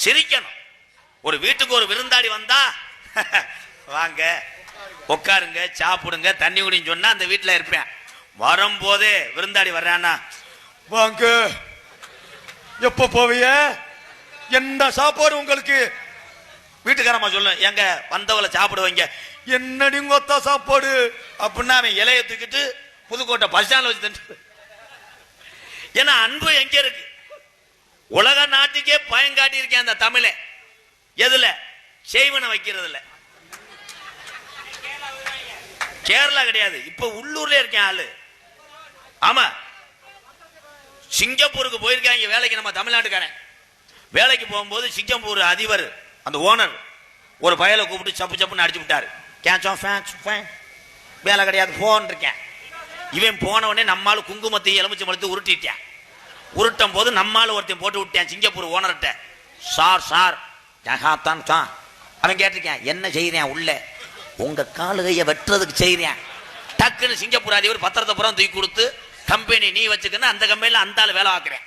சிரிக்கணும். ஒரு வீட்டுக்கு ஒரு விருந்தாடி வந்தா வாங்க உட்காருங்க சாப்பிடுங்க தண்ணி குடின்னு சொன்னா அந்த வீட்டுல இருப்பேன். வரும்போதே விருந்தாடி வர்றானா, வாங்க எப்ப போவிய, என்ன சாப்பாடு உங்களுக்கு? வீட்டுக்காரமா சொல்லு, எங்க வந்தவளை சாப்பிடுவீங்க, என்னடி கொத்தா சாப்பாடு அப்படின்னா அவன் இலைய தூக்கிட்டு புதுக்கோட்டை பஸ் ஸ்டாண்ட்ல வச்சு தண்டு. ஏன்னா அன்பு எங்க இருக்கு? உலக நாட்டுக்கே பயங்காட்டி இருக்கேன் அந்த தமிழை. எதுல? செய்வன வைக்கிறதுல. கேரளா கிடையாது, இப்ப உள்ளூர்ல இருக்கேன் ஆளு. ஆமா, சிங்கப்பூருக்கு போயிருக்காங்க வேலைக்கு. நம்ம தமிழ்நாட்டுக்காரன் வேலைக்கு போகும்போது சிங்கப்பூர் அதிபர் அந்த ஓனர் ஒரு பயலை கூப்பிட்டு சப்பு சப்புன்னு அடிச்சு விட்டாரு. வேலை கிடையாது போன் இருக்கேன். இவன் போன உடனே நம்மால் குங்குமத்தை எலுமிச்சு மழுத்து உருட்டிட்டான். உருட்டும் போது நம்மால் ஒருத்தன் போட்டு விட்டான் சிங்கப்பூர் ஓனர்கிட்ட. சார் சார் தான் அவன் கேட்டிருக்கேன், என்ன செய்யறேன் உள்ள? உங்க காலுகையை வெட்டுறதுக்கு செய்யறேன். டக்குன்னு சிங்கப்பூர் அதிபர் பத்திரத்தை புறம் தூக்கி கொடுத்து, கம்பெனி நீ வச்சுக்கன்னு அந்த கம்பெனில அந்த ஆள் வேலை பார்க்கிறேன்.